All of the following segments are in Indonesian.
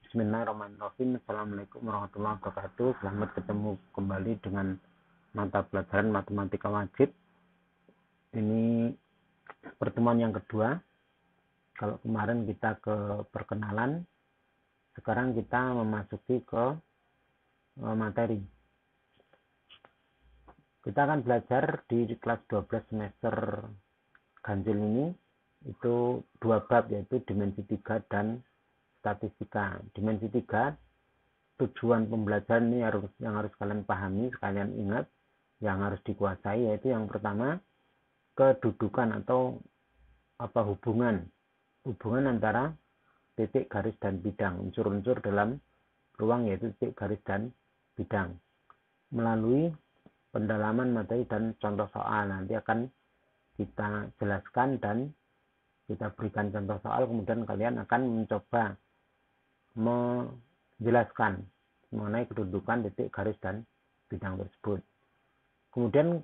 Bismillahirrahmanirrahim. Assalamualaikum warahmatullahi wabarakatuh. Selamat ketemu kembali dengan mata pelajaran matematika wajib. Ini pertemuan yang kedua. Kalau kemarin kita ke perkenalan, sekarang kita memasuki ke materi. Kita akan belajar di kelas 12 semester ganjil ini, itu dua bab, yaitu dimensi 3 dan statistika. Dimensi 3, tujuan pembelajaran ini yang harus kalian pahami, sekalian ingat, yang harus dikuasai, yaitu yang pertama, kedudukan atau hubungan antara titik, garis, dan bidang, unsur-unsur dalam ruang, yaitu titik, garis, dan bidang, melalui pendalaman materi dan contoh soal. Nanti akan kita jelaskan dan kita berikan contoh soal, kemudian kalian akan mencoba menjelaskan mengenai kedudukan titik, garis, dan bidang tersebut. Kemudian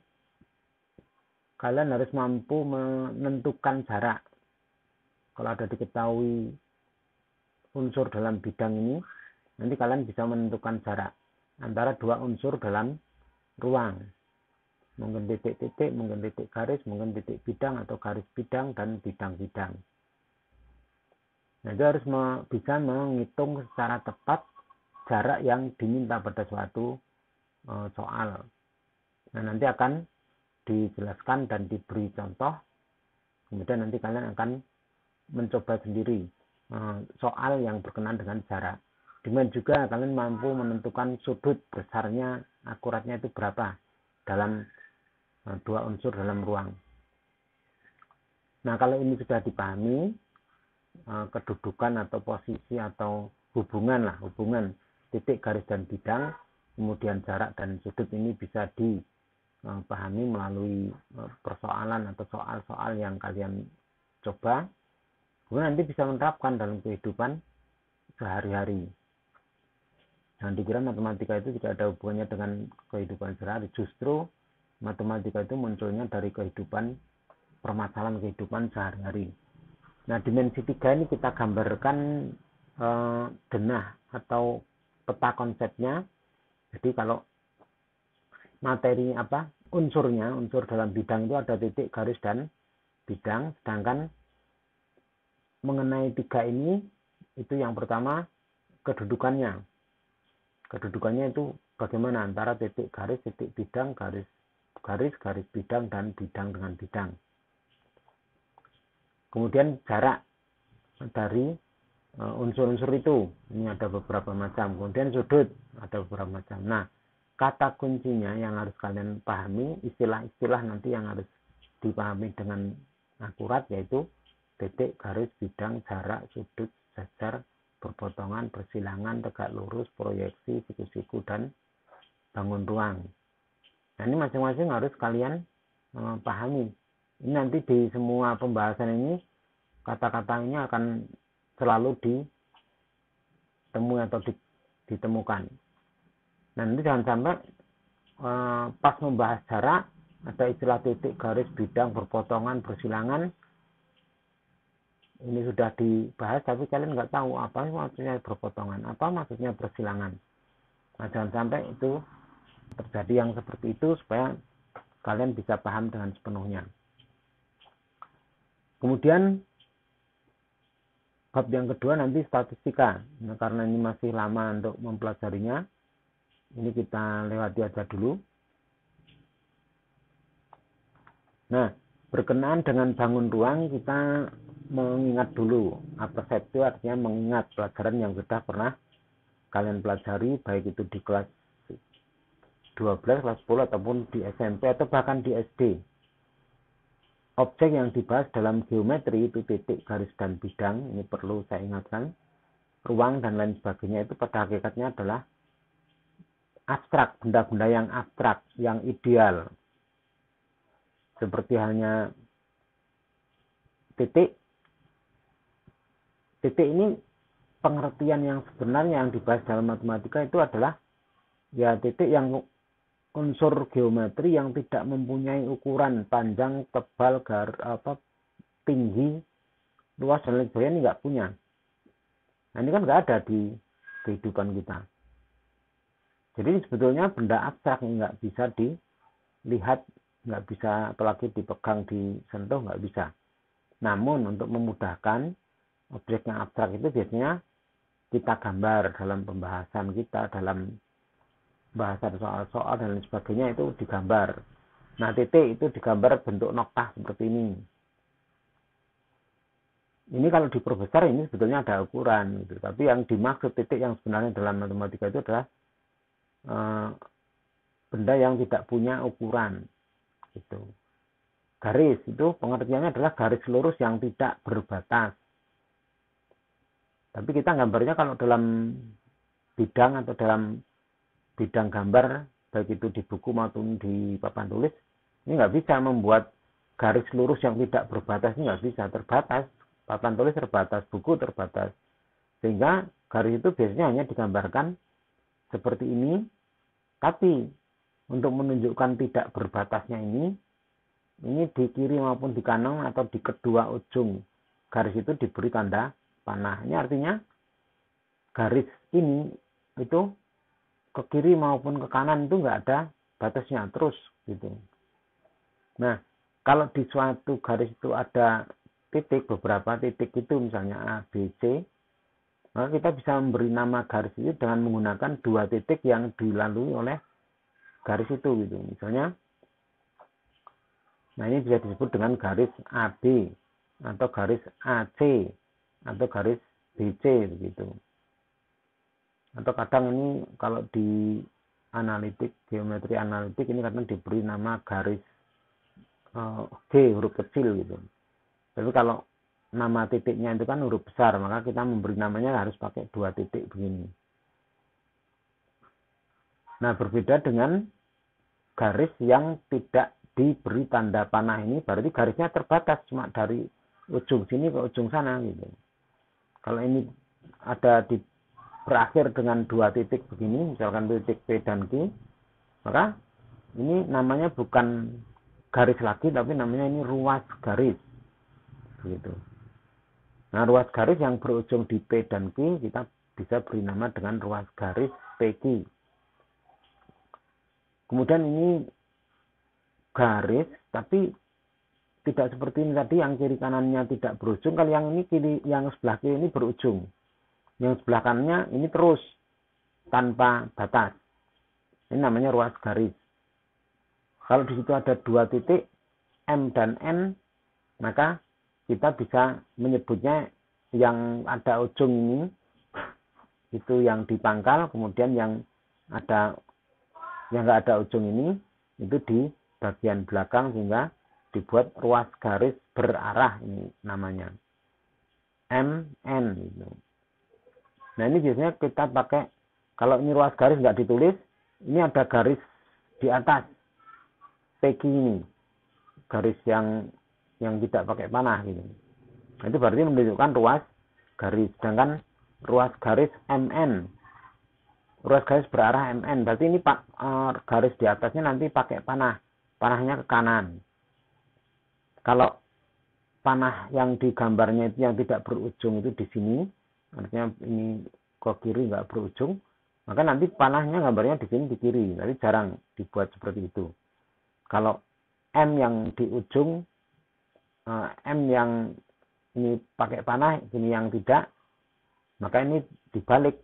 kalian harus mampu menentukan jarak. Kalau ada diketahui unsur dalam bidang ini, nanti kalian bisa menentukan jarak antara dua unsur dalam ruang. Mungkin titik-titik, mungkin titik garis, mungkin titik bidang atau garis bidang dan bidang-bidang. Nah, itu harus bisa menghitung secara tepat jarak yang diminta pada suatu soal. Nah, nanti akan dijelaskan dan diberi contoh. Kemudian nanti kalian akan mencoba sendiri soal yang berkenaan dengan jarak. Dengan juga kalian mampu menentukan sudut besarnya, akuratnya itu berapa dalam dua unsur dalam ruang. Nah, kalau ini sudah dipahami, kedudukan atau posisi atau hubungan titik, garis, dan bidang, kemudian jarak dan sudut ini bisa dipahami melalui persoalan atau soal-soal yang kalian coba, kemudian nanti bisa menerapkan dalam kehidupan sehari-hari. Jangan dikira matematika itu tidak ada hubungannya dengan kehidupan sehari-hari. Justru matematika itu munculnya dari permasalahan kehidupan sehari-hari. Nah, dimensi 3 ini kita gambarkan denah atau peta konsepnya. Jadi kalau materi unsur dalam bidang itu ada titik, garis, dan bidang. Sedangkan mengenai 3 ini, itu yang pertama kedudukannya. Kedudukannya itu bagaimana antara titik, garis, titik, bidang, garis, bidang, dan bidang dengan bidang. Kemudian jarak dari unsur-unsur itu, ini ada beberapa macam. Kemudian sudut, ada beberapa macam. Nah, kata kuncinya yang harus kalian pahami, istilah-istilah nanti yang harus dipahami dengan akurat, yaitu titik, garis, bidang, jarak, sudut, sejajar, berpotongan, persilangan, tegak lurus, proyeksi, siku-siku, dan bangun ruang. Nah, ini masing-masing harus kalian pahami. Ini nanti di semua pembahasan ini, kata-kata ini akan selalu ditemui atau ditemukan. Nah, nanti jangan sampai pas membahas jarak, ada istilah titik, garis, bidang, berpotongan, persilangan. Ini sudah dibahas, tapi kalian nggak tahu apa maksudnya berpotongan, apa maksudnya persilangan. Nah, jangan sampai itu terjadi yang seperti itu, supaya kalian bisa paham dengan sepenuhnya. Kemudian bab yang kedua nanti statistika. Nah, karena ini masih lama untuk mempelajarinya, ini kita lewati aja dulu. Nah, berkenaan dengan bangun ruang, kita mengingat dulu. Appercept itu artinya mengingat pelajaran yang sudah pernah kalian pelajari, baik itu di kelas 12, kelas 10, ataupun di SMP, atau bahkan di SD. Objek yang dibahas dalam geometri itu titik, garis, dan bidang. Ini perlu saya ingatkan. Ruang dan lain sebagainya itu pada hakikatnya adalah abstrak, benda-benda yang abstrak, yang ideal. Seperti halnya titik. Titik ini pengertian yang sebenarnya yang dibahas dalam matematika itu adalah ya titik yang unsur geometri yang tidak mempunyai ukuran panjang, tebal, tinggi, luas, dan lain sebagainya, ini nggak punya. Nah, ini kan nggak ada di kehidupan kita. Jadi sebetulnya benda abstrak nggak bisa dilihat, nggak bisa apalagi dipegang, disentuh, nggak bisa. Namun untuk memudahkan, objek yang abstrak itu biasanya kita gambar dalam pembahasan kita, dalam bahasan soal-soal dan lain sebagainya itu digambar. Nah, titik itu digambar bentuk noktah seperti ini. Ini kalau diperbesar ini sebetulnya ada ukuran, gitu. Tapi yang dimaksud titik yang sebenarnya dalam matematika itu adalah benda yang tidak punya ukuran. Gitu. Garis itu pengertiannya adalah garis lurus yang tidak berbatas. Tapi kita gambarnya kalau dalam bidang atau dalam bidang gambar, baik itu di buku maupun di papan tulis, ini nggak bisa membuat garis lurus yang tidak berbatas, ini nggak bisa, terbatas. Papan tulis terbatas, buku terbatas. Sehingga garis itu biasanya hanya digambarkan seperti ini, tapi untuk menunjukkan tidak berbatasnya ini di kiri maupun di kanan atau di kedua ujung garis itu diberi tanda panah. Ini artinya garis ini itu ke kiri maupun ke kanan itu nggak ada batasnya, terus gitu. Nah, kalau di suatu garis itu ada titik, beberapa titik itu misalnya A, B, C, maka kita bisa memberi nama garis itu dengan menggunakan dua titik yang dilalui oleh garis itu gitu. Misalnya, nah ini bisa disebut dengan garis AB atau garis AC atau garis BC begitu. Atau kadang ini kalau di analitik, geometri analitik ini kadang diberi nama garis G huruf kecil gitu. Tapi kalau nama titiknya itu kan huruf besar, maka kita memberi namanya harus pakai dua titik begini. Nah, berbeda dengan garis yang tidak diberi tanda panah ini, berarti garisnya terbatas cuma dari ujung sini ke ujung sana gitu. Kalau ini ada di berakhir dengan dua titik begini, misalkan titik P dan Q, maka ini namanya bukan garis lagi, tapi namanya ini ruas garis. Gitu. Nah, ruas garis yang berujung di P dan Q kita bisa beri nama dengan ruas garis PQ. Kemudian ini garis, tapi tidak seperti ini tadi yang kiri kanannya tidak berujung. Kalau yang ini kiri, yang sebelah kiri ini berujung. Yang sebelah kanannya ini terus tanpa batas. Ini namanya ruas garis. Kalau di situ ada dua titik M dan N, maka kita bisa menyebutnya yang ada ujung ini itu yang dipangkal, kemudian yang nggak ada ujung ini itu di bagian belakang, sehingga dibuat ruas garis berarah, ini namanya MN gitu. Nah, ini biasanya kita pakai, kalau ini ruas garis nggak ditulis, ini ada garis di atas PQ ini, garis yang tidak pakai panah gitu. Nah, itu berarti menunjukkan ruas garis. Sedangkan ruas garis MN, ruas garis berarah MN, berarti ini garis di atasnya nanti pakai panah, panahnya ke kanan. Kalau panah yang digambarnya itu yang tidak berujung itu di sini, artinya ini ke kiri nggak berujung, maka nanti panahnya gambarnya di sini di kiri. Nanti jarang dibuat seperti itu. Kalau M yang di ujung, M yang ini pakai panah, ini yang tidak, maka ini dibalik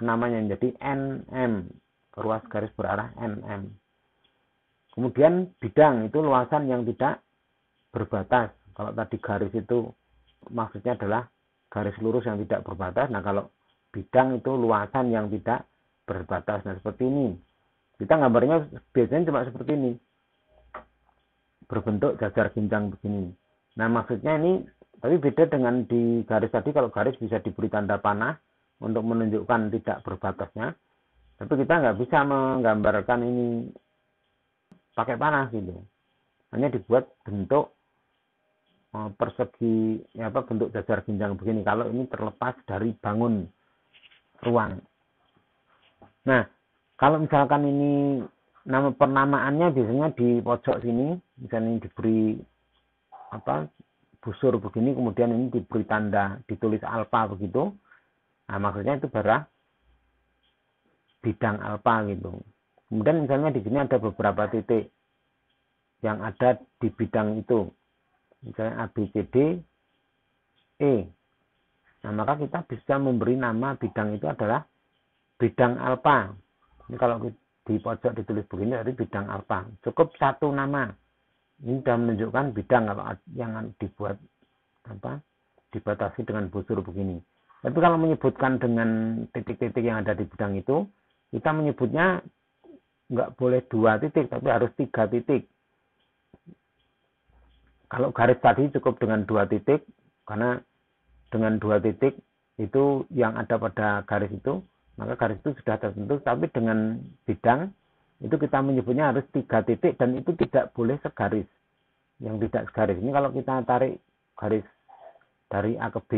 namanya jadi NM, ruas garis berarah NM. Kemudian bidang itu luasan yang tidak berbatas. Kalau tadi garis itu maksudnya adalah garis lurus yang tidak berbatas. Nah, kalau bidang itu luasan yang tidak berbatas. Nah, seperti ini. Kita gambarnya biasanya cuma seperti ini. Berbentuk jajar ginjang begini. Nah, maksudnya ini, tapi beda dengan di garis tadi. Kalau garis bisa diberi tanda panah untuk menunjukkan tidak berbatasnya. Tapi kita nggak bisa menggambarkan ini pakai panah gitu. Hanya dibuat bentuk persegi, bentuk jajar ginjang begini. Kalau ini terlepas dari bangun ruang. Nah, kalau misalkan ini nama penamaannya biasanya di pojok sini, misalnya ini diberi busur begini, kemudian ini diberi tanda ditulis alfa begitu. Nah, maksudnya itu bidang alfa gitu. Kemudian misalnya di sini ada beberapa titik yang ada di bidang itu. Misalnya A, B, C, D, E. Nah, maka kita bisa memberi nama bidang itu adalah bidang alfa. Ini kalau di pojok ditulis begini, berarti bidang alfa. Cukup satu nama. Ini sudah menunjukkan bidang kalau yang dibuat dibatasi dengan busur begini. Tapi kalau menyebutkan dengan titik-titik yang ada di bidang itu, kita menyebutnya nggak boleh 2 titik, tapi harus 3 titik. Kalau garis tadi cukup dengan 2 titik, karena dengan 2 titik itu yang ada pada garis itu, maka garis itu sudah tertentu. Tapi dengan bidang itu kita menyebutnya harus 3 titik dan itu tidak boleh segaris. Yang tidak segaris ini kalau kita tarik garis dari A ke B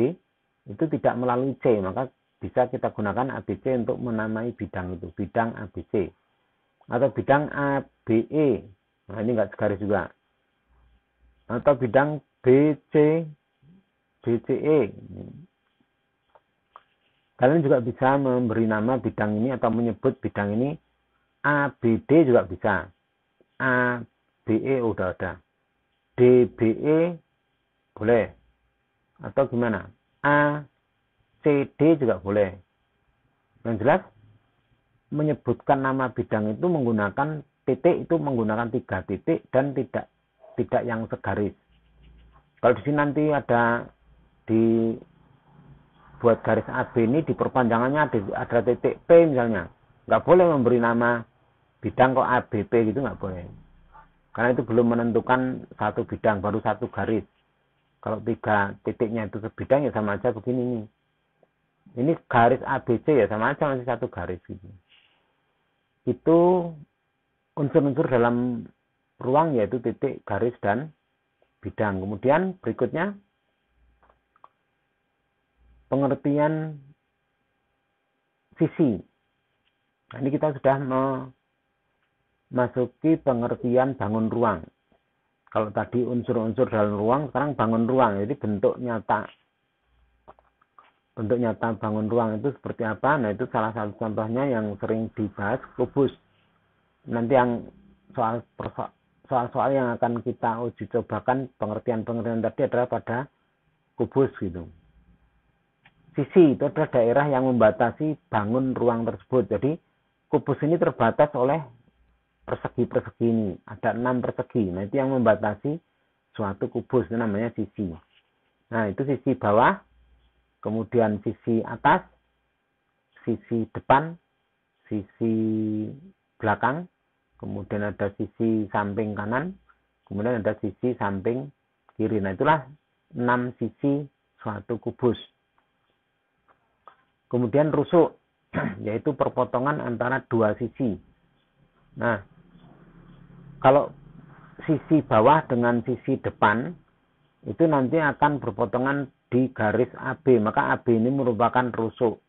itu tidak melalui C, maka bisa kita gunakan ABC untuk menamai bidang itu, bidang ABC atau bidang ABE. Nah, ini enggak segaris juga. Atau bidang BC BCE. Kalian juga bisa memberi nama bidang ini atau menyebut bidang ini ABD juga bisa. ABE udah ada. DBE boleh. Atau gimana? ACD juga boleh. Yang jelas menyebutkan nama bidang itu menggunakan titik, itu menggunakan 3 titik dan tidak yang segaris. Kalau di sini nanti ada buat garis AB ini di perpanjangannya ada titik P misalnya, nggak boleh memberi nama bidang kok ABP gitu, nggak boleh. Karena itu belum menentukan satu bidang, baru satu garis. Kalau 3 titiknya itu sebidang ya sama aja begini nih. Ini garis ABC ya sama aja masih satu garis gitu. Itu unsur-unsur dalam ruang yaitu titik, garis, dan bidang. Kemudian berikutnya pengertian sisi. Nah, ini kita sudah memasuki pengertian bangun ruang. Kalau tadi unsur-unsur dalam ruang, sekarang bangun ruang. Jadi bentuk nyata bangun ruang itu seperti apa? Nah, itu salah satu contohnya yang sering dibahas, kubus. Nanti yang soal-soal yang akan kita uji cobakan pengertian-pengertian tadi adalah pada kubus gitu. Sisi itu adalah daerah yang membatasi bangun ruang tersebut. Jadi kubus ini terbatas oleh persegi-persegi ini. Ada 6 persegi. Nah, itu yang membatasi suatu kubus. Itu namanya sisi. Nah, itu sisi bawah. Kemudian sisi atas. Sisi depan. Sisi belakang. Kemudian ada sisi samping kanan. Kemudian ada sisi samping kiri. Nah, itulah 6 sisi suatu kubus. Kemudian rusuk. Yaitu perpotongan antara 2 sisi. Nah, kalau sisi bawah dengan sisi depan itu nanti akan berpotongan di garis AB, maka AB ini merupakan rusuk.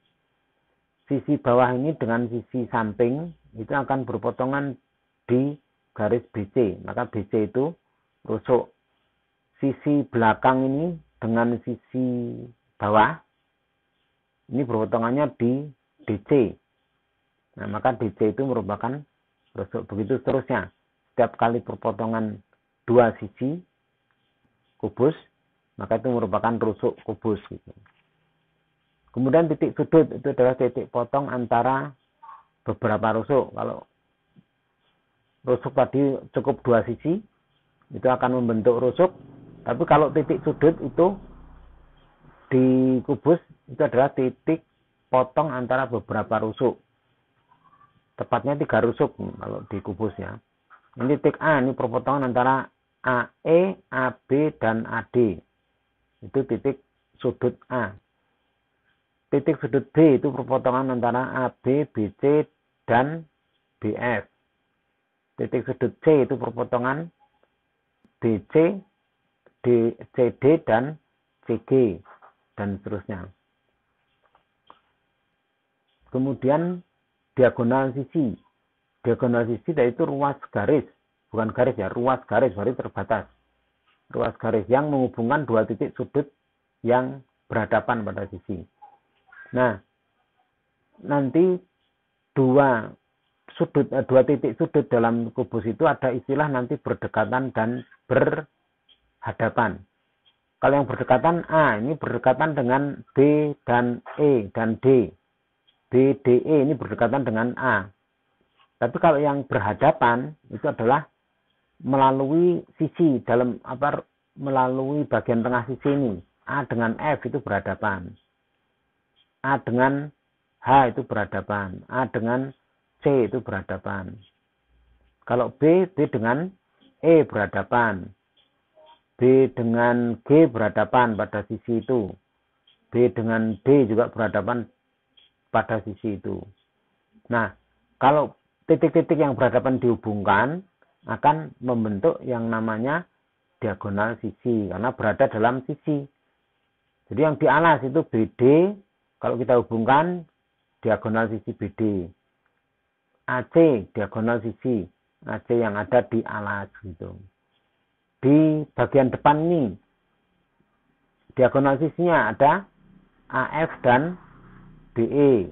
Sisi bawah ini dengan sisi samping itu akan berpotongan di garis BC, maka BC itu rusuk. Sisi belakang ini dengan sisi bawah ini berpotongannya di DC. Nah, maka DC itu merupakan rusuk. Begitu seterusnya. Setiap kali perpotongan 2 sisi kubus, maka itu merupakan rusuk kubus. Gitu. Kemudian titik sudut itu adalah titik potong antara beberapa rusuk. Kalau rusuk tadi cukup 2 sisi, itu akan membentuk rusuk. Tapi kalau titik sudut itu di kubus, itu adalah titik potong antara beberapa rusuk. Tepatnya 3 rusuk kalau di kubus ya. Ini titik A, ini perpotongan antara AE, AB, dan AD. Itu titik sudut A. Titik sudut B itu perpotongan antara AB, BC, dan BF. Titik sudut C itu perpotongan DC, CD, dan CG, dan seterusnya. Kemudian diagonal sisi. Diagonal sisi yaitu ruas garis. Bukan garis ya, ruas garis, berarti terbatas. Ruas garis yang menghubungkan 2 titik sudut yang berhadapan pada sisi. Nah, nanti dua titik sudut dalam kubus itu ada istilah nanti berdekatan dan berhadapan. Kalau yang berdekatan A ini berdekatan dengan B dan E dan D. B, D, E ini berdekatan dengan A. Tapi kalau yang berhadapan itu adalah melalui sisi melalui bagian tengah sisi ini. A dengan F itu berhadapan. A dengan H itu berhadapan. A dengan C itu berhadapan. Kalau B dengan E berhadapan. B dengan G berhadapan pada sisi itu. B dengan D juga berhadapan pada sisi itu. Nah, kalau titik-titik yang berhadapan dihubungkan akan membentuk yang namanya diagonal sisi karena berada dalam sisi. Jadi yang di alas itu BD, kalau kita hubungkan diagonal sisi BD. AC diagonal sisi AC yang ada di alas gitu. Di bagian depan ini diagonal sisinya ada AF dan BE.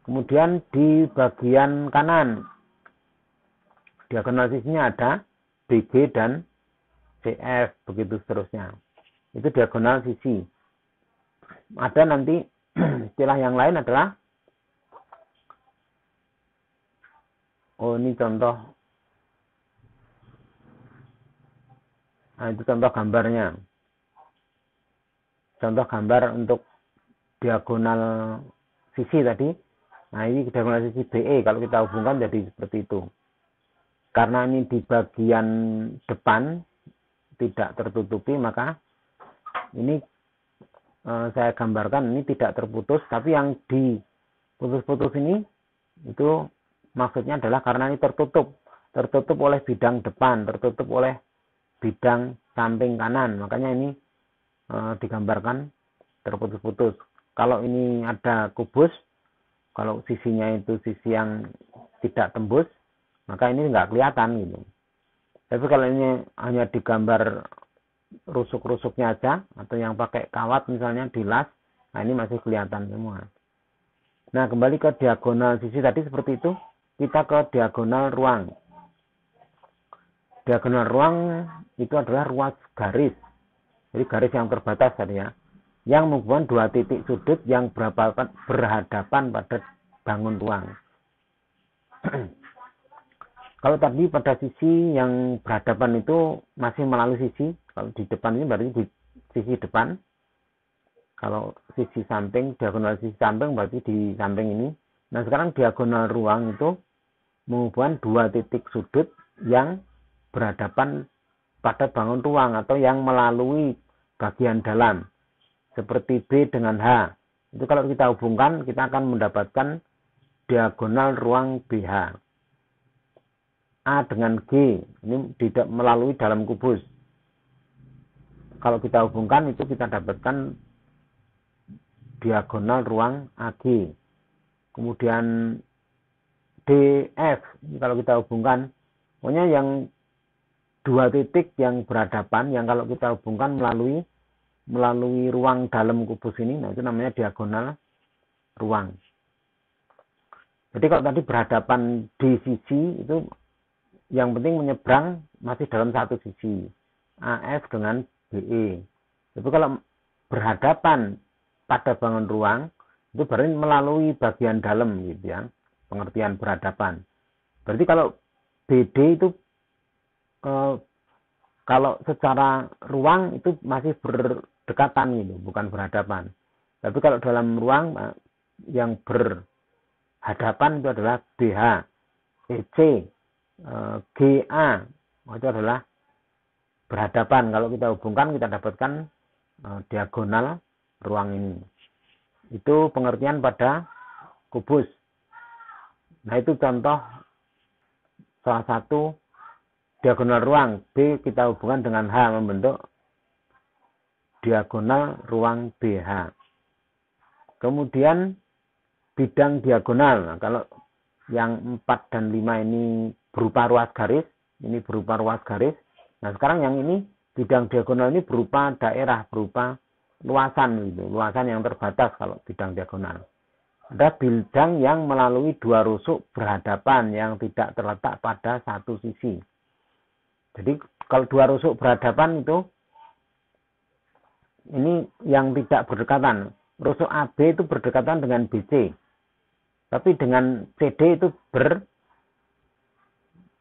Kemudian di bagian kanan diagonal sisinya ada BG dan CF, begitu seterusnya. Itu diagonal sisi. Ada nanti istilah yang lain adalah ini contoh. Nah, itu contoh gambarnya. Contoh gambar untuk diagonal sisi tadi. Nah, ini diagonal sisi BE kalau kita hubungkan jadi seperti itu. Karena ini di bagian depan tidak tertutupi, maka ini saya gambarkan ini tidak terputus, tapi yang diputus-putus ini itu maksudnya adalah karena ini tertutup oleh bidang depan, tertutup oleh bidang samping kanan, makanya ini digambarkan terputus-putus. Kalau ini ada kubus, kalau sisinya itu sisi yang tidak tembus, maka ini nggak kelihatan gitu. Tapi kalau ini hanya digambar rusuk-rusuknya aja, atau yang pakai kawat misalnya dilas, nah ini masih kelihatan semua. Nah, kembali ke diagonal sisi tadi seperti itu, kita ke diagonal ruang. Diagonal ruang itu adalah ruas garis. Jadi garis yang terbatas tadi ya, yang menghubungkan dua titik sudut yang berhadapan pada bangun ruang. Kalau tadi pada sisi yang berhadapan itu masih melalui sisi, kalau di depan ini berarti di sisi depan. Kalau sisi samping, diagonal sisi samping berarti di samping ini. Nah, sekarang diagonal ruang itu menghubungkan dua titik sudut yang berhadapan pada bangun ruang atau yang melalui bagian dalam. Seperti B dengan H. Itu kalau kita hubungkan, kita akan mendapatkan diagonal ruang BH. A dengan G, ini tidak melalui dalam kubus. Kalau kita hubungkan, itu kita dapatkan diagonal ruang AG. Kemudian DF, kalau kita hubungkan, pokoknya yang dua titik yang berhadapan, yang kalau kita hubungkan melalui ruang dalam kubus ini, nah itu namanya diagonal ruang. Jadi kalau tadi berhadapan di sisi, itu yang penting menyeberang masih dalam satu sisi, AF dengan BE. Tapi kalau berhadapan pada bangun ruang, itu berarti melalui bagian dalam gitu ya, pengertian berhadapan. Berarti kalau BD itu kalau secara ruang itu masih berdekatan gitu, bukan berhadapan. Tapi kalau dalam ruang yang berhadapan itu adalah BH, EC, GA, itu adalah berhadapan. Kalau kita hubungkan, kita dapatkan diagonal ruang ini. Itu pengertian pada kubus. Nah, itu contoh salah satu diagonal ruang. B kita hubungkan dengan H membentuk diagonal ruang BH. Kemudian bidang diagonal. Nah, kalau yang 4 dan 5 ini berupa ruas garis, ini berupa ruas garis. Nah, sekarang yang ini bidang diagonal ini berupa daerah, berupa luasan gitu, luasan yang terbatas kalau bidang diagonal. Ada bidang yang melalui dua rusuk berhadapan yang tidak terletak pada satu sisi. Jadi kalau dua rusuk berhadapan itu ini yang tidak berdekatan. Rusuk AB itu berdekatan dengan BC. Tapi dengan CD itu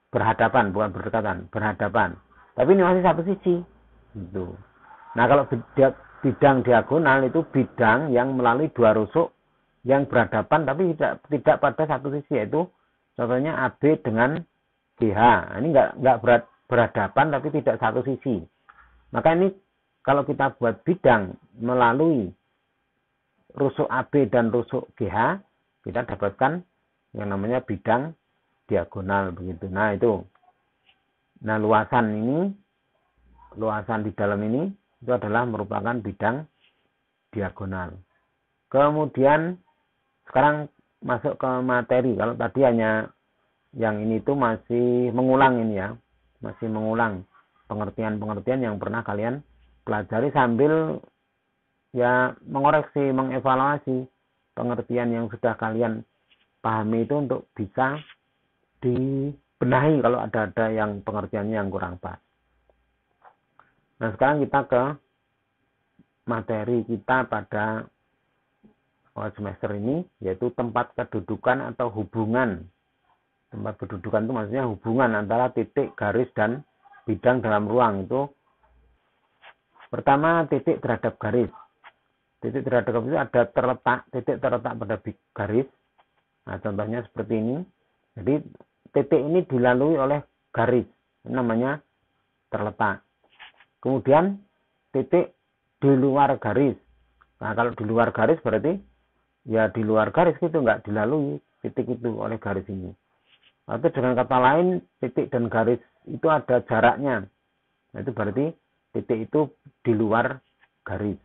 berhadapan, bukan berdekatan, berhadapan. Tapi ini masih satu sisi. Gitu. Nah, kalau bidang diagonal itu bidang yang melalui dua rusuk yang berhadapan tapi tidak pada satu sisi, yaitu contohnya AB dengan BH. Ini enggak berhadapan tapi tidak satu sisi. Maka ini kalau kita buat bidang melalui rusuk AB dan rusuk GH, kita dapatkan yang namanya bidang diagonal begitu. Nah, itu. Nah, luasan di dalam ini itu adalah merupakan bidang diagonal. Kemudian sekarang masuk ke materi. Kalau tadi hanya yang ini itu masih mengulang ini ya. Masih mengulang pengertian-pengertian yang pernah kalian pelajari sambil ya mengoreksi, mengevaluasi pengertian yang sudah kalian pahami itu untuk bisa dibenahi kalau ada yang pengertiannya yang kurang pas. Nah, sekarang kita ke materi kita pada semester ini, yaitu tempat kedudukan atau hubungan. Tempat kedudukan itu maksudnya hubungan antara titik, garis, dan bidang dalam ruang. Itu pertama titik terhadap garis. Titik terhadap garis itu ada titik terletak pada garis. Nah, contohnya seperti ini. Jadi titik ini dilalui oleh garis. Ini namanya terletak. Kemudian titik di luar garis. Nah, kalau di luar garis berarti ya di luar garis itu nggak dilalui titik itu oleh garis ini. Atau dengan kata lain, titik dan garis itu ada jaraknya. Nah, itu berarti titik itu di luar garis.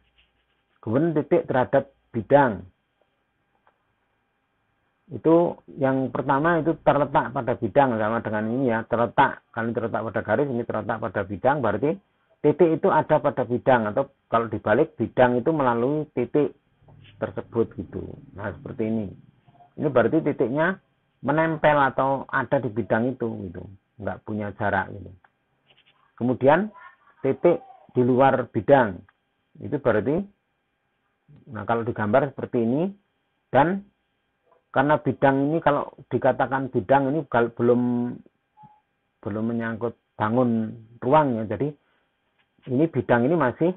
Kemudian titik terhadap bidang. Itu yang pertama itu terletak pada bidang, sama dengan ini ya, terletak. Kalau terletak pada garis, ini terletak pada bidang, berarti titik itu ada pada bidang, atau kalau dibalik bidang itu melalui titik tersebut gitu. Nah, seperti ini. Ini berarti titiknya menempel atau ada di bidang itu gitu. Enggak punya jarak gitu. Kemudian titik di luar bidang. Itu berarti nah kalau digambar seperti ini, dan karena bidang ini kalau dikatakan bidang ini belum menyangkut bangun ruang ya. Jadi ini bidang ini masih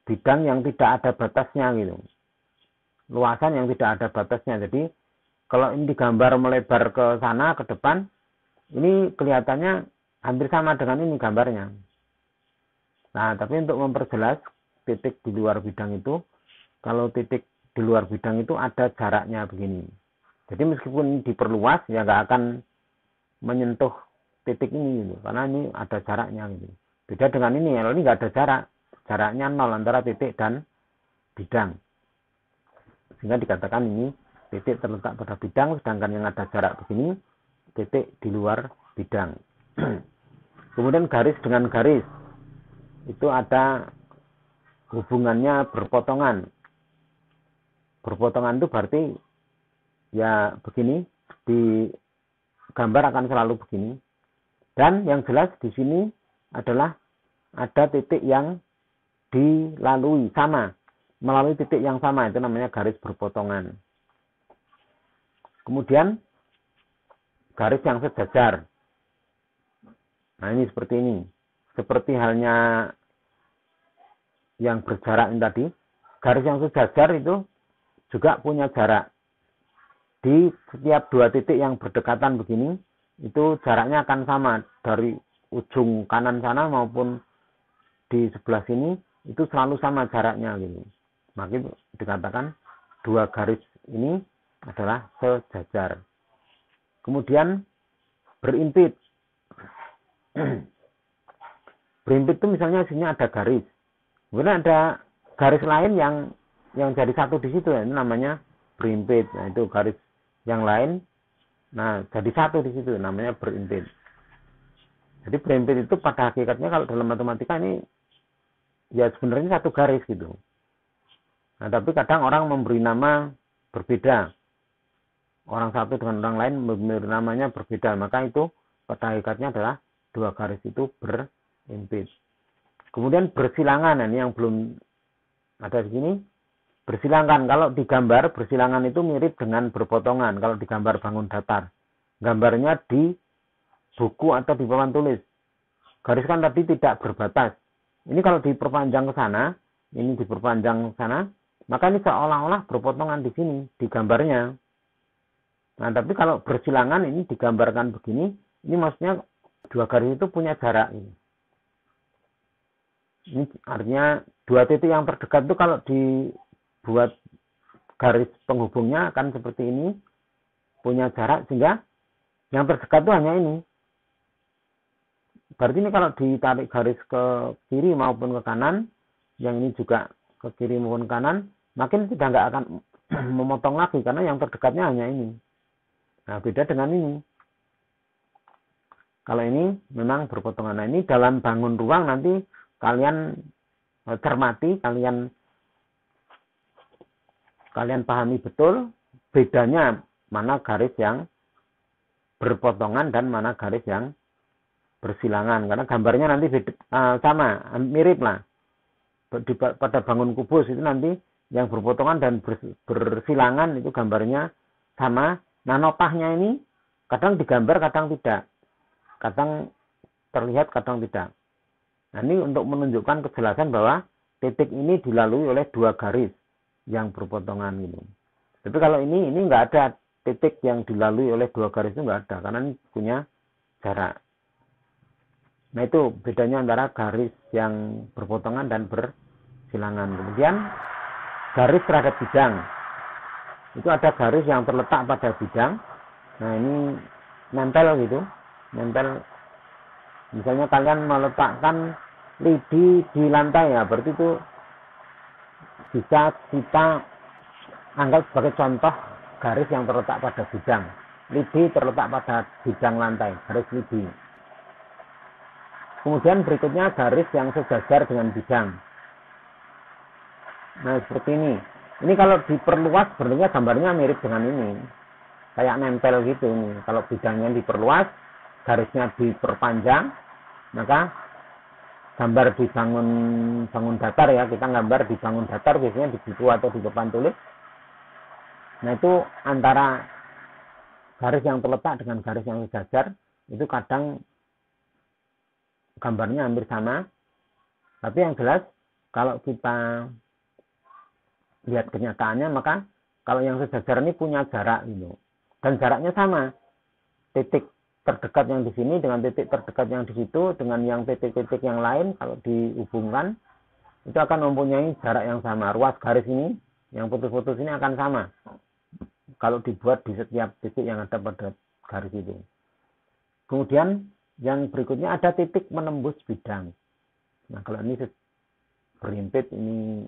bidang yang tidak ada batasnya gitu. Luasan yang tidak ada batasnya. Jadi kalau ini digambar melebar ke sana, ke depan, ini kelihatannya hampir sama dengan ini gambarnya. Nah, tapi untuk memperjelas titik di luar bidang itu, kalau titik di luar bidang itu ada jaraknya begini. Jadi meskipun diperluas, ya nggak akan menyentuh titik ini gitu, karena ini ada jaraknya gitu. Beda dengan ini, kalau ini nggak ada jarak, jaraknya 0 antara titik dan bidang. Sehingga dikatakan ini titik terletak pada bidang, sedangkan yang ada jarak begini, titik di luar bidang. Kemudian garis dengan garis, itu ada hubungannya berpotongan. Berpotongan itu berarti ya begini, di gambar akan selalu begini. Dan yang jelas di sini adalah ada titik yang dilalui sama, melalui titik yang sama, itu namanya garis berpotongan. Kemudian garis yang sejajar. Nah, ini seperti ini. Seperti halnya yang berjarak ini tadi, garis yang sejajar itu juga punya jarak. Di setiap dua titik yang berdekatan begini, itu jaraknya akan sama dari ujung kanan sana maupun di sebelah sini, itu selalu sama jaraknya gitu. Maka dikatakan dua garis ini adalah sejajar. Kemudian berimpit. Berimpit itu misalnya sini ada garis. Kemudian ada garis lain yang jadi satu di situ, itu namanya berimpit. Nah, itu garis yang lain, nah jadi satu di situ, namanya berimpit. Jadi berimpit itu pada hakikatnya kalau dalam matematika ini ya sebenarnya satu garis gitu. Nah, tapi kadang orang memberi nama berbeda. Orang satu dengan orang lain namanya berbeda. Maka itu pada hakikatnya adalah dua garis itu berimpit. Kemudian bersilangan. Ini yang belum ada di sini. Bersilangan. Kalau digambar, bersilangan itu mirip dengan berpotongan. Kalau digambar bangun datar. Gambarnya di buku atau di papan tulis. Garis kan tadi tidak berbatas. Ini kalau diperpanjang ke sana, ini diperpanjang ke sana, maka ini seolah-olah berpotongan di sini, di gambarnya. Nah, tapi kalau bersilangan ini digambarkan begini, ini maksudnya dua garis itu punya jarak. Ini artinya dua titik yang terdekat itu kalau dibuat garis penghubungnya akan seperti ini, punya jarak, sehingga yang terdekat itu hanya ini. Berarti ini kalau ditarik garis ke kiri maupun ke kanan, yang ini juga ke kiri maupun kanan, makin tidak nggak akan memotong lagi, karena yang terdekatnya hanya ini. Nah, beda dengan ini. Kalau ini memang berpotongan. Nah, ini dalam bangun ruang nanti kalian cermati, kalian pahami betul bedanya mana garis yang berpotongan dan mana garis yang bersilangan. Karena gambarnya nanti sama, mirip lah. Pada bangun kubus itu nanti yang berpotongan dan bersilangan itu gambarnya sama. Nah, notahnya ini kadang digambar, kadang tidak. Kadang terlihat, kadang tidak. Nah, ini untuk menunjukkan kejelasan bahwa titik ini dilalui oleh dua garis yang berpotongan gitu. Tapi kalau ini nggak ada titik yang dilalui oleh dua garis, itu nggak ada, karena ini punya jarak. Nah, itu bedanya antara garis yang berpotongan dan bersilangan. Kemudian garis terhadap bidang. Itu ada garis yang terletak pada bidang. Nah, ini nempel gitu. Nempel. Misalnya kalian meletakkan lidi di lantai, ya berarti itu bisa kita anggap sebagai contoh garis yang terletak pada bidang. Lidi terletak pada bidang lantai, garis lidi. Kemudian berikutnya garis yang sejajar dengan bidang. Nah, seperti ini. Ini kalau diperluas sebenarnya gambarnya mirip dengan ini. Kayak nempel gitu nih. Kalau bidangnya diperluas, garisnya diperpanjang, maka gambar di bangun datar ya, kita gambar di bangun datar biasanya di buku atau di papan tulis. Nah, itu antara garis yang terletak dengan garis yang sejajar itu kadang gambarnya hampir sama. Tapi yang jelas kalau kita lihat kenyataannya, maka kalau yang sejajar ini punya jarak gitu. Dan jaraknya sama. Titik terdekat yang di sini dengan titik terdekat yang di situ dengan yang titik-titik yang lain kalau dihubungkan itu akan mempunyai jarak yang sama. Ruas garis ini yang putus-putus ini akan sama kalau dibuat di setiap titik yang ada pada garis itu. Kemudian yang berikutnya ada titik menembus bidang. Nah, kalau ini berimpit, ini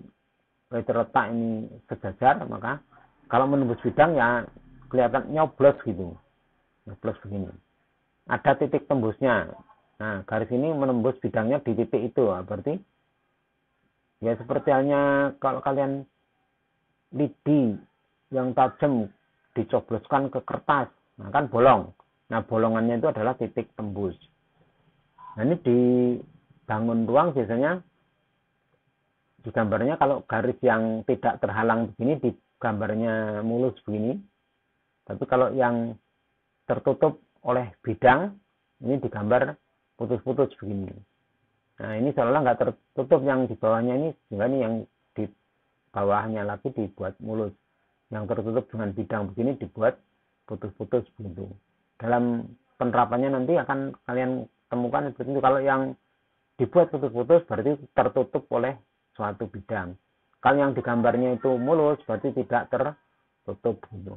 terletak, ini sejajar, maka kalau menembus bidang ya kelihatan nyoblos gitu. Nyoblos begini. Ada titik tembusnya. Nah, garis ini menembus bidangnya di titik itu. Berarti ya seperti halnya kalau kalian lidi yang tajam dicobloskan ke kertas, nah kan bolong. Nah, bolongannya itu adalah titik tembus. Nah, ini di bangun ruang biasanya digambarnya kalau garis yang tidak terhalang begini digambarnya mulus begini. Tapi kalau yang tertutup oleh bidang ini digambar putus-putus begini. Nah, ini seolah nggak tertutup yang di bawahnya ini, sehingga ini yang di bawahnya lagi dibuat mulus. Yang tertutup dengan bidang begini dibuat putus-putus begitu. Dalam penerapannya nanti akan kalian temukan seperti itu. Kalau yang dibuat putus-putus berarti tertutup oleh suatu bidang. Kalau yang digambarnya itu mulus berarti tidak tertutup gitu.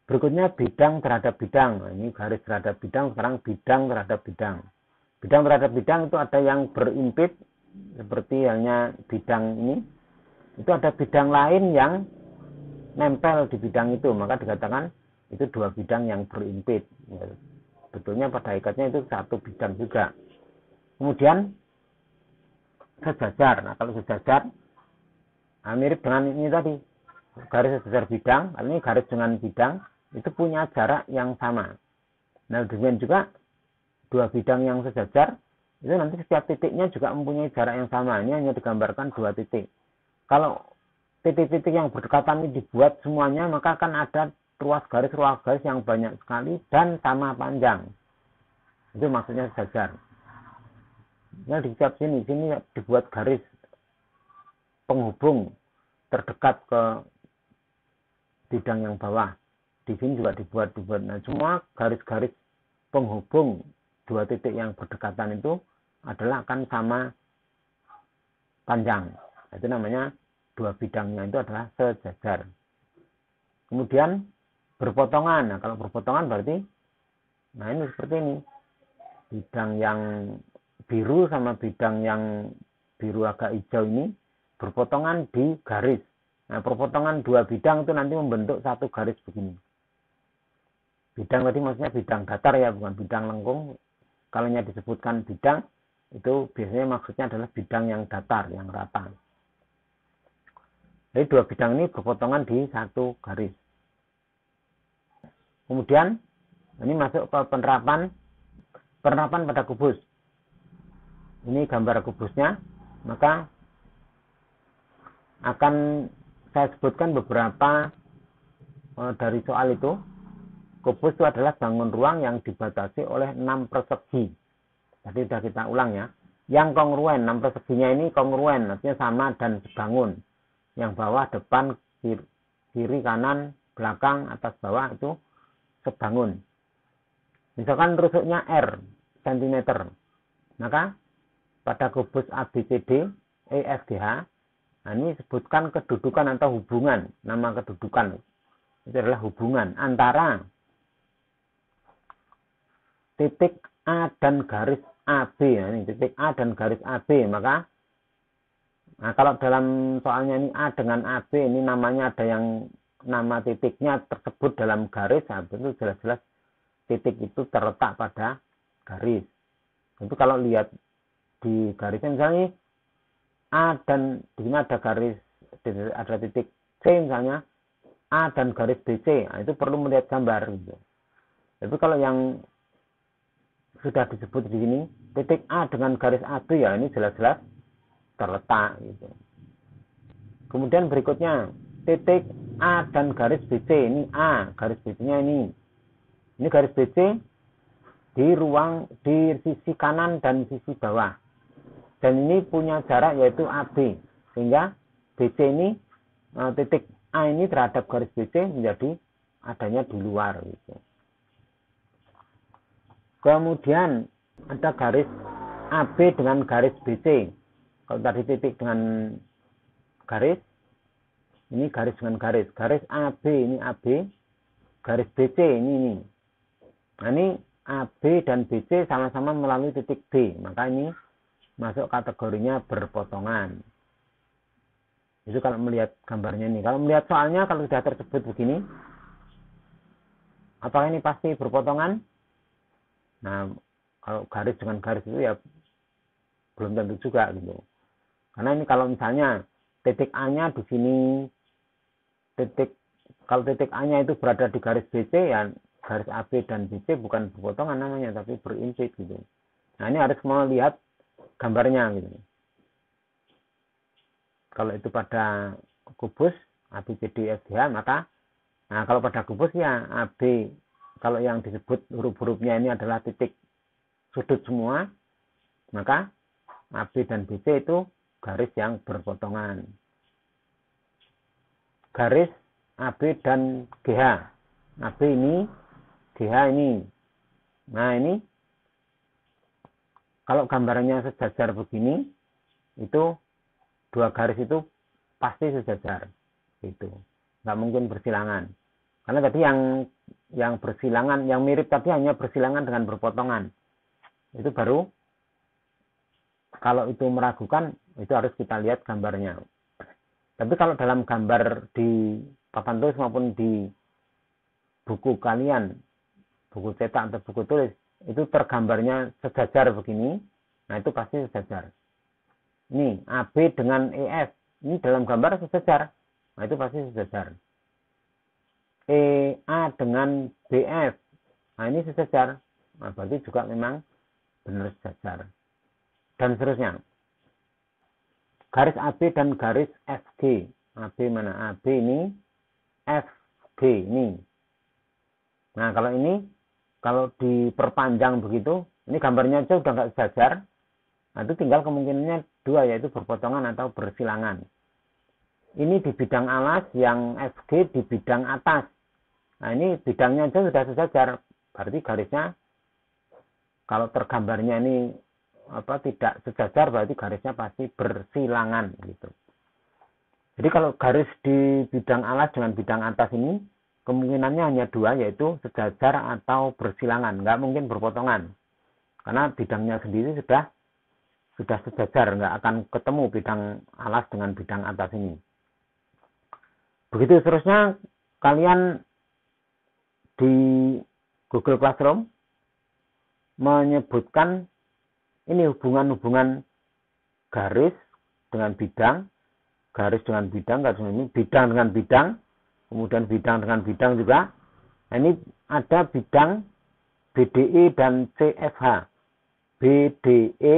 Berikutnya bidang terhadap bidang. Nah, ini garis terhadap bidang, sekarang bidang terhadap bidang. Bidang terhadap bidang itu ada yang berimpit seperti halnya bidang ini. Itu ada bidang lain yang nempel di bidang itu, maka dikatakan itu dua bidang yang berimpit. Ya, betulnya pada hakikatnya itu satu bidang juga. Kemudian sejajar. Nah, kalau sejajar mirip dengan ini tadi. garis sejajar bidang, ini garis dengan bidang itu punya jarak yang sama. Nah, demikian juga dua bidang yang sejajar itu nanti setiap titiknya juga mempunyai jarak yang sama. Ini hanya digambarkan dua titik. Kalau titik-titik yang berdekatan ini dibuat semuanya, maka akan ada ruas garis yang banyak sekali dan sama panjang. Itu maksudnya sejajar. Nah, di sini dibuat garis penghubung terdekat ke bidang yang bawah. Di sini juga dibuat. Nah, semua garis-garis penghubung dua titik yang berdekatan itu adalah akan sama panjang. Itu namanya dua bidangnya itu adalah sejajar. Kemudian berpotongan. Nah, kalau berpotongan berarti, nah ini seperti ini. Bidang yang biru sama bidang yang biru agak hijau ini berpotongan di garis. Nah, perpotongan dua bidang itu nanti membentuk satu garis begini. Bidang tadi maksudnya bidang datar ya, bukan bidang lengkung. Kalau disebutkan bidang, itu biasanya maksudnya adalah bidang yang datar, yang rata. Jadi dua bidang ini berpotongan di satu garis. Kemudian, ini masuk ke penerapan pada kubus. Ini gambar kubusnya, maka akan saya sebutkan beberapa dari soal itu. Kubus itu adalah bangun ruang yang dibatasi oleh 6 persegi. Tadi sudah kita ulang ya. Yang kongruen, 6 perseginya ini kongruen, artinya sama dan sebangun. Yang bawah, depan, kiri, kanan, belakang, atas, bawah itu sebangun. Misalkan rusuknya R cm, maka pada kubus ABCD, EFGH, nah ini sebutkan kedudukan atau hubungan. Nama kedudukan itu adalah hubungan antara titik A dan garis AB. Nah, ini titik A dan garis AB. Maka, nah kalau dalam soalnya ini A dengan AB, ini namanya ada yang nama titiknya tersebut dalam garis. Nah, itu jelas-jelas titik itu terletak pada garis. Itu kalau lihat di garisnya misalnya A dan di sini ada garis, ada titik C misalnya, A dan garis BC, nah, itu perlu melihat gambar gitu. Tapi kalau yang sudah disebut di sini titik A dengan garis AB, ya ini jelas-jelas terletak gitu. Kemudian berikutnya titik A dan garis BC, ini A, garis BC-nya ini garis BC di sisi kanan dan sisi bawah. Dan ini punya jarak yaitu AB. Sehingga BC ini, titik A ini terhadap garis BC menjadi adanya di luar. Gitu. Kemudian ada garis AB dengan garis BC. Kalau tadi titik dengan garis, ini garis dengan garis. Garis AB ini AB, garis BC ini. Nah ini AB dan BC sama-sama melalui titik B. Maka ini masuk kategorinya berpotongan. Itu kalau melihat gambarnya ini. Kalau melihat soalnya, kalau sudah tersebut begini, apakah ini pasti berpotongan? Nah, kalau garis dengan garis itu ya belum tentu juga gitu. Karena ini kalau misalnya titik A-nya di sini, kalau titik A-nya itu berada di garis BC, ya garis AB dan BC bukan berpotongan namanya, tapi berimpit gitu. Nah, ini harus melihat gambarnya gitu. Kalau itu pada kubus ABCDFGH, maka nah kalau pada kubus ya AB, kalau yang disebut huruf-hurufnya ini adalah titik sudut semua, maka AB dan BC itu garis yang berpotongan. Garis AB dan GH. AB ini, GH ini. Nah ini, kalau gambarnya sejajar begini, itu dua garis itu pasti sejajar. Gitu. Nggak mungkin bersilangan. Karena tadi yang bersilangan, yang mirip tadi hanya bersilangan dengan berpotongan. Itu baru, kalau itu meragukan, itu harus kita lihat gambarnya. Tapi kalau dalam gambar di papan tulis maupun di buku kalian, buku cetak atau buku tulis, itu tergambarnya sejajar begini, nah itu pasti sejajar. Ini AB dengan EF, ini dalam gambar sejajar. Nah, itu pasti sejajar. EA dengan BF, nah ini sejajar. Nah, berarti juga memang benar sejajar. Dan seterusnya. Garis AB dan garis FG. AB mana? AB ini, FG ini. Nah, kalau ini, kalau diperpanjang begitu, ini gambarnya aja udah nggak sejajar. Nah, itu tinggal kemungkinannya dua, yaitu berpotongan atau bersilangan. Ini di bidang alas, yang FG di bidang atas. Nah, ini bidangnya aja sudah sejajar. Berarti garisnya, kalau tergambarnya ini tidak sejajar, berarti garisnya pasti bersilangan gitu. Jadi kalau garis di bidang alas dengan bidang atas ini, kemungkinannya hanya dua, yaitu sejajar atau bersilangan. Nggak mungkin berpotongan. Karena bidangnya sendiri sudah sejajar, nggak akan ketemu bidang alas dengan bidang atas ini. Begitu seterusnya, kalian di Google Classroom menyebutkan ini hubungan-hubungan garis dengan bidang, garis dengan bidang, garis dengan ini, bidang dengan bidang, kemudian bidang dengan bidang juga. Nah, ini ada bidang BDE dan CFH. BDE,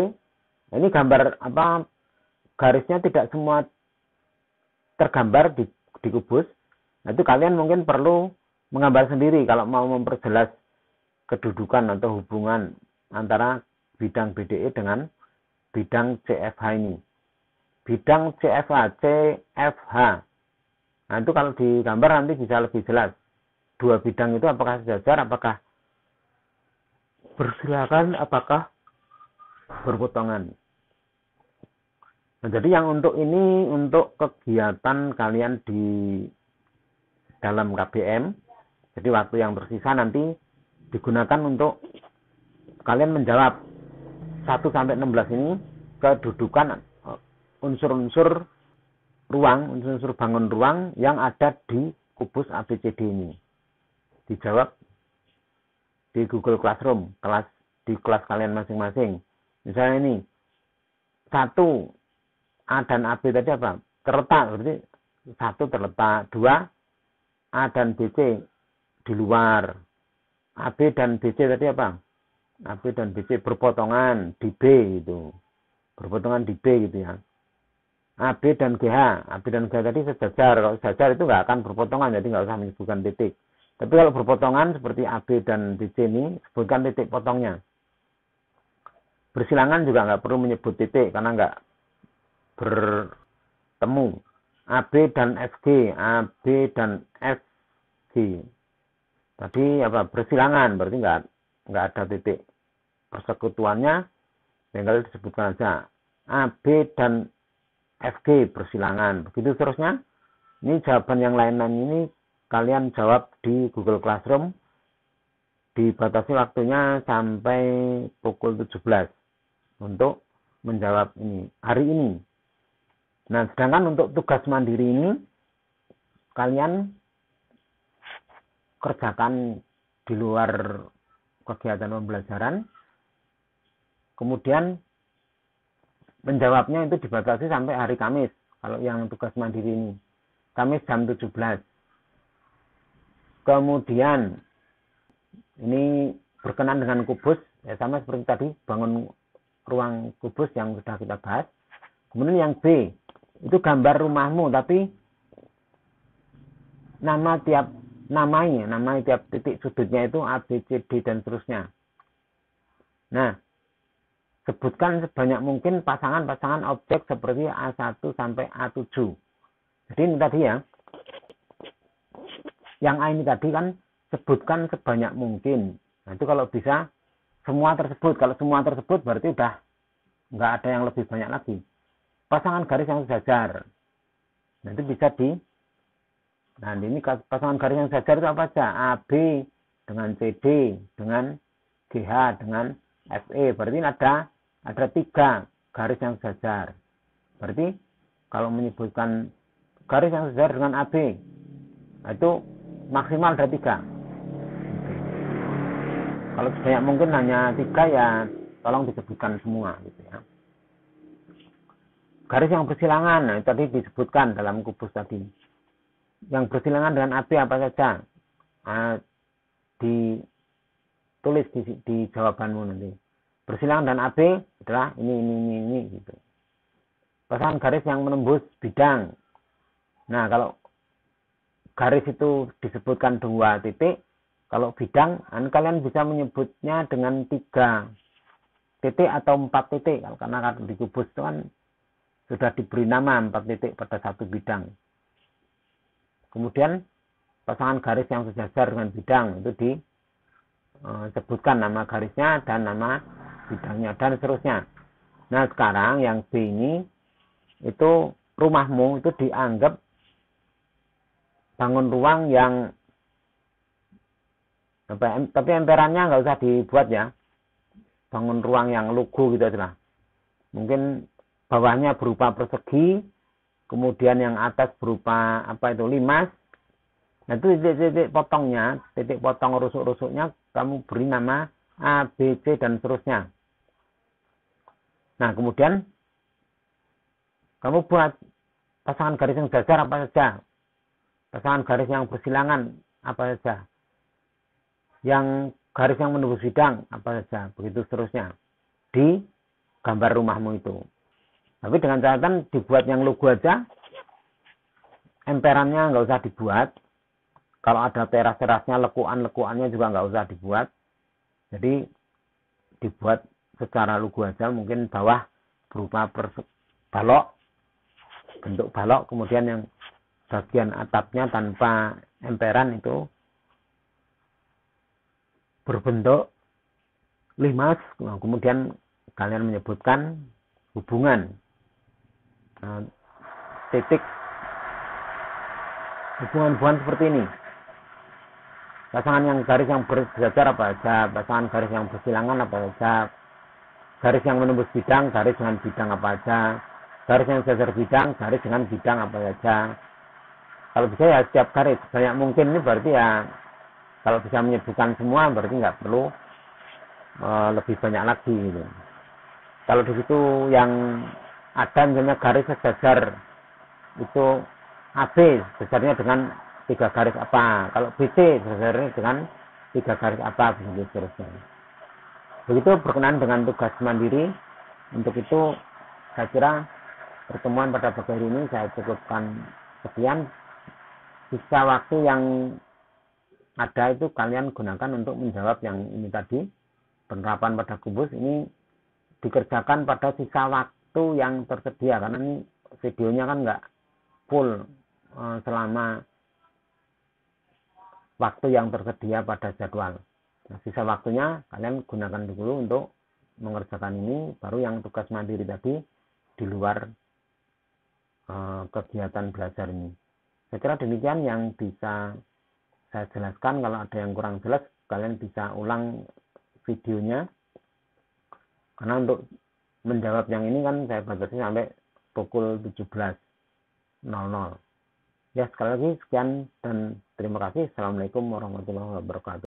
ini gambar garisnya tidak semua tergambar di kubus. Nah, itu kalian mungkin perlu menggambar sendiri kalau mau memperjelas kedudukan atau hubungan antara bidang BDE dengan bidang CFH ini. Bidang CFH. Nah, itu kalau digambar nanti bisa lebih jelas. Dua bidang itu apakah sejajar, apakah bersilangan, apakah berpotongan. Nah, jadi yang untuk ini, untuk kegiatan kalian di dalam KBM, jadi waktu yang tersisa nanti digunakan untuk kalian menjawab 1-16 ini kedudukan unsur-unsur ruang, unsur-unsur bangun ruang yang ada di kubus ABCD ini. Dijawab di Google Classroom, di kelas kalian masing-masing. Misalnya ini, 1 A dan AB tadi apa? Terletak, berarti 1 terletak, 2 A dan BC di luar. AB dan BC tadi apa? AB dan BC berpotongan di B gitu. Berpotongan di B gitu ya. AB dan GH. AB dan GH tadi sejajar. Kalau sejajar itu nggak akan berpotongan, jadi nggak usah menyebutkan titik. Tapi kalau berpotongan seperti AB dan BC ini, sebutkan titik potongnya. Bersilangan juga nggak perlu menyebut titik karena nggak bertemu. AB dan FG, AB dan FG. Tadi bersilangan, berarti nggak ada titik persekutuannya, tinggal disebutkan aja AB dan FG bersilangan. Begitu seterusnya. Ini jawaban yang lain-lain ini kalian jawab di Google Classroom. Dibatasi waktunya sampai pukul 17 untuk menjawab ini hari ini. Nah, sedangkan untuk tugas mandiri ini kalian kerjakan di luar kegiatan pembelajaran. Kemudian menjawabnya itu dibatasi sampai hari Kamis. Kalau yang tugas mandiri ini, Kamis jam 17. Kemudian ini berkenan dengan kubus, ya sama seperti tadi, bangun ruang kubus yang sudah kita bahas. Kemudian yang B, itu gambar rumahmu, tapi nama tiap titik sudutnya itu A, B, C, D, dan seterusnya. Nah, sebutkan sebanyak mungkin pasangan-pasangan objek seperti A1 sampai A7. Jadi ini tadi ya, yang A ini tadi kan sebutkan sebanyak mungkin. Nah, itu kalau bisa semua tersebut. Kalau semua tersebut berarti udah nggak ada yang lebih banyak lagi. Pasangan garis yang sejajar. Nah, itu bisa nah, ini pasangan garis yang sejajar itu apa saja? AB dengan CD, dengan GH, dengan FE. Berarti ada 3 garis yang sejajar. Berarti kalau menyebutkan garis yang sejajar dengan AB, nah, itu maksimal ada 3. Kalau sebanyak mungkin hanya 3, ya tolong disebutkan semua gitu ya. Garis yang bersilangan, nah, tadi disebutkan dalam kubus tadi. yang bersilangan dengan AB apa saja? Ditulis di jawabanmu nanti. Bersilangan dengan AB adalah ini gitu. Pasangan garis yang menembus bidang. Nah, kalau garis itu disebutkan 2 titik, kalau bidang, kalian bisa menyebutnya dengan 3 titik atau 4 titik. Karena di kubus itu kan sudah diberi nama 4 titik pada satu bidang. Kemudian pasangan garis yang sejajar dengan bidang itu disebutkan nama garisnya dan nama bidangnya dan seterusnya. Nah, sekarang yang B ini itu rumahmu itu dianggap bangun ruang yang tapi emperannya nggak usah dibuat ya. Bangun ruang yang lugu gitu aja lah. Mungkin bawahnya berupa persegi, kemudian yang atas berupa limas. Nah, itu titik potongnya, titik potong rusuk-rusuknya kamu beri nama A, B, C dan seterusnya. Nah, kemudian kamu buat pasangan garis yang sejajar apa saja. Pasangan garis yang bersilangan apa saja. Yang garis yang menembus bidang apa saja, begitu seterusnya di gambar rumahmu itu. Tapi dengan catatan dibuat yang lugu aja, emperannya nggak usah dibuat. Kalau ada teras-terasnya, lekuan-lekuannya juga nggak usah dibuat. Jadi dibuat secara lugu aja, mungkin bawah berupa balok, bentuk balok, kemudian yang bagian atapnya tanpa emperan itu berbentuk limas. Kemudian kalian menyebutkan hubungan titik hubungan seperti ini. Pasangan yang garis yang bersejajar apa saja, pasangan garis yang bersilangan apa saja, garis yang menembus bidang, garis dengan bidang apa saja, garis yang sejajar bidang, garis dengan bidang apa saja. Kalau bisa ya setiap garis banyak mungkin, ini berarti ya kalau bisa menyebutkan semua berarti nggak perlu lebih banyak lagi gitu. Kalau di situ yang ada misalnya garis sejajar itu AB sejajarnya dengan 3 garis apa, kalau BC sejajarnya dengan 3 garis apa, begitu seterusnya. Begitu berkenaan dengan tugas mandiri. Untuk itu saya kira pertemuan pada pagi hari ini saya cukupkan sekian. Sisa waktu yang ada itu kalian gunakan untuk menjawab yang ini tadi. Penerapan pada kubus ini dikerjakan pada sisa waktu yang tersedia, karena ini videonya kan nggak full selama waktu yang tersedia pada jadwal. Nah, sisa waktunya kalian gunakan dulu untuk mengerjakan ini, baru yang tugas mandiri tadi di luar kegiatan belajar ini. Saya kira demikian yang bisa saya jelaskan. Kalau ada yang kurang jelas, kalian bisa ulang videonya. Karena untuk menjawab yang ini kan saya batasi sampai pukul 17.00. Ya, sekali lagi sekian dan terima kasih. Assalamualaikum warahmatullahi wabarakatuh.